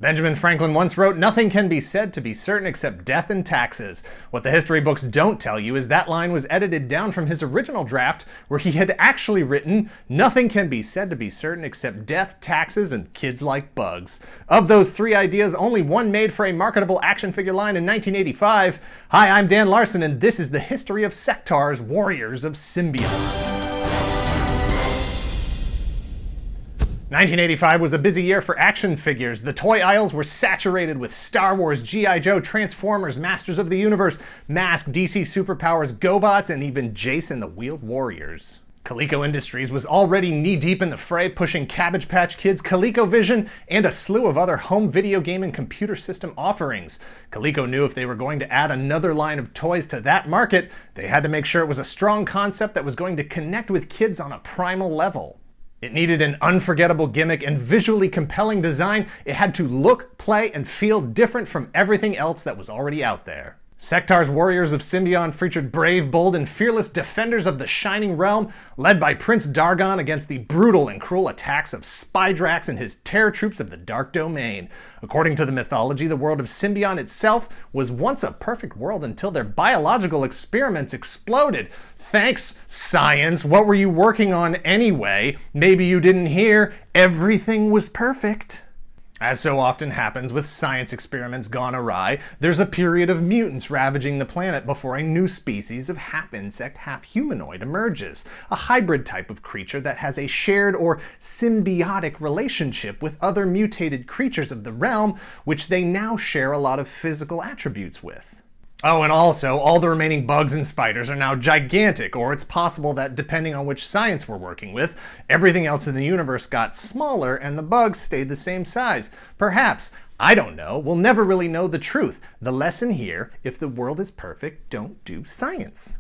Benjamin Franklin once wrote, "Nothing can be said to be certain except death and taxes." What the history books don't tell you is that line was edited down from his original draft, where he had actually written, "Nothing can be said to be certain except death, taxes, and kids like bugs." Of those three ideas, only one made for a marketable action figure line in 1985. Hi, I'm Dan Larson, and this is the history of Sectaurs, Warriors of Symbion. 1985 was a busy year for action figures. The toy aisles were saturated with Star Wars, G.I. Joe, Transformers, Masters of the Universe, Mask, DC Superpowers, GoBots, and even Jason the Wheeled Warriors. Coleco Industries was already knee-deep in the fray, pushing Cabbage Patch Kids, ColecoVision, and a slew of other home video game and computer system offerings. Coleco knew if they were going to add another line of toys to that market, they had to make sure it was a strong concept that was going to connect with kids on a primal level. It needed an unforgettable gimmick and visually compelling design. It had to look, play, and feel different from everything else that was already out there. Sectaurs Warriors of Symbion featured brave, bold, and fearless defenders of the Shining Realm, led by Prince Dargon against the brutal and cruel attacks of Spydrax and his terror troops of the Dark Domain. According to the mythology, the world of Symbion itself was once a perfect world until their biological experiments exploded. Thanks, science. What were you working on anyway? Maybe you didn't hear. Everything was perfect. As so often happens with science experiments gone awry, there's a period of mutants ravaging the planet before a new species of half-insect, half-humanoid emerges. A hybrid type of creature that has a shared or symbiotic relationship with other mutated creatures of the realm, which they now share a lot of physical attributes with. Oh, and also, all the remaining bugs and spiders are now gigantic, or it's possible that, depending on which science we're working with, everything else in the universe got smaller and the bugs stayed the same size. Perhaps. I don't know. We'll never really know the truth. The lesson here, if the world is perfect, don't do science.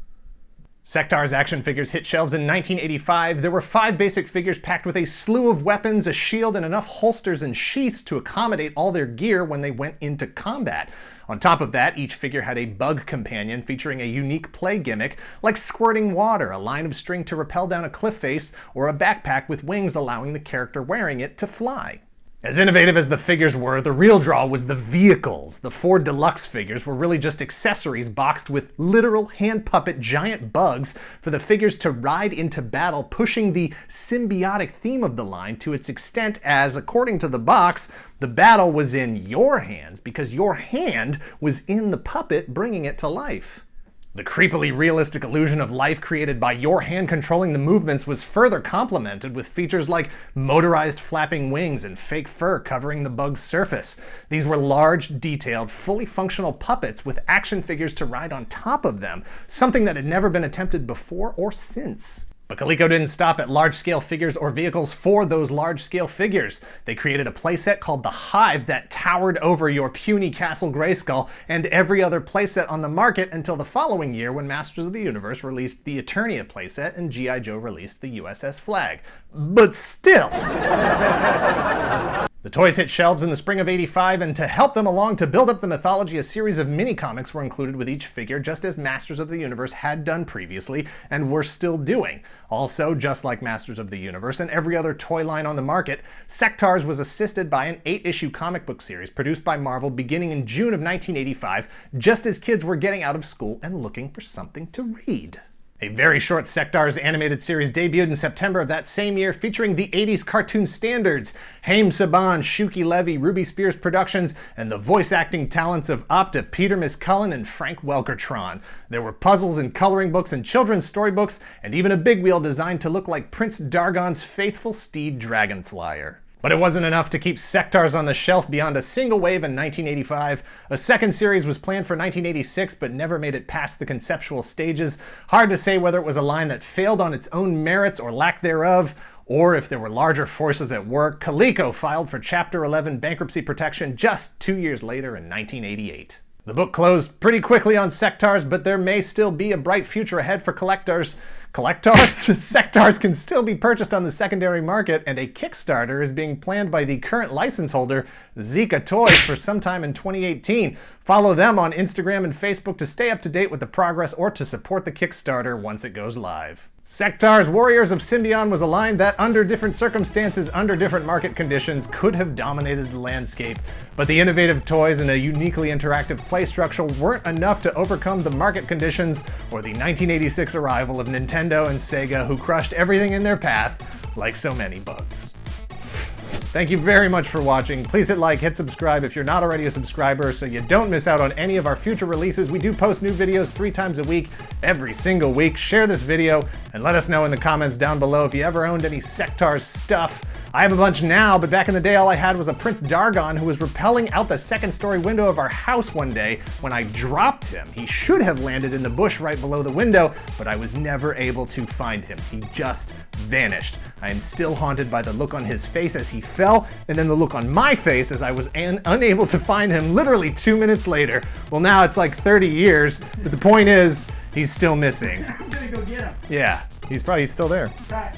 Sectaurs action figures hit shelves in 1985. There were 5 basic figures packed with a slew of weapons, a shield, and enough holsters and sheaths to accommodate all their gear when they went into combat. On top of that, each figure had a bug companion featuring a unique play gimmick, like squirting water, a line of string to rappel down a cliff face, or a backpack with wings allowing the character wearing it to fly. As innovative as the figures were, the real draw was the vehicles. The 4 deluxe figures were really just accessories boxed with literal hand puppet giant bugs for the figures to ride into battle, pushing the symbiotic theme of the line to its extent as, according to the box, the battle was in your hands because your hand was in the puppet bringing it to life. The creepily realistic illusion of life created by your hand controlling the movements was further complemented with features like motorized flapping wings and fake fur covering the bug's surface. These were large, detailed, fully functional puppets with action figures to ride on top of them, something that had never been attempted before or since. But Coleco didn't stop at large-scale figures or vehicles for those large-scale figures. They created a playset called the Hive that towered over your puny Castle Grayskull and every other playset on the market until the following year when Masters of the Universe released the Eternia playset and G.I. Joe released the USS Flag. But still! The toys hit shelves in the spring of '85, and to help them along to build up the mythology, a series of mini-comics were included with each figure, just as Masters of the Universe had done previously, and were still doing. Also, just like Masters of the Universe and every other toy line on the market, Sectaurs was assisted by an 8-issue comic book series produced by Marvel beginning in June of 1985, just as kids were getting out of school and looking for something to read. A very short Sectaurs animated series debuted in September of that same year, featuring the 80s cartoon standards, Haim Saban, Shuki Levy, Ruby Spears Productions, and the voice acting talents of Opta Peter Miscullen and Frank Welkertron. There were puzzles and coloring books and children's storybooks, and even a big wheel designed to look like Prince Dargon's faithful steed Dragonflyer. But it wasn't enough to keep Sectaurs on the shelf beyond a single wave in 1985. A second series was planned for 1986, but never made it past the conceptual stages. Hard to say whether it was a line that failed on its own merits or lack thereof, or if there were larger forces at work. Coleco filed for Chapter 11 bankruptcy protection just 2 years later in 1988. The book closed pretty quickly on Sectaurs, but there may still be a bright future ahead for collectors. Sectaurs can still be purchased on the secondary market, and a Kickstarter is being planned by the current license holder, Zika Toys, for sometime in 2018. Follow them on Instagram and Facebook to stay up to date with the progress or to support the Kickstarter once it goes live. Sectaurs Warriors of Symbion was a line that, under different circumstances, under different market conditions, could have dominated the landscape. But the innovative toys and a uniquely interactive play structure weren't enough to overcome the market conditions or the 1986 arrival of Nintendo and Sega, who crushed everything in their path like so many bugs. Thank you very much for watching. Please hit like, hit subscribe if you're not already a subscriber so you don't miss out on any of our future releases. We do post new videos 3 times a week, every single week. Share this video and let us know in the comments down below if you ever owned any Sectaurs stuff. I have a bunch now, but back in the day all I had was a Prince Dargon who was rappelling out the second-story window of our house one day when I dropped him. He should have landed in the bush right below the window, but I was never able to find him. He just vanished. I am still haunted by the look on his face as he fell, and then the look on my face as I was unable to find him literally 2 minutes later. Well, now it's like 30 years, but the point is, he's still missing. I'm gonna go get him. Yeah, he's probably still there. Right.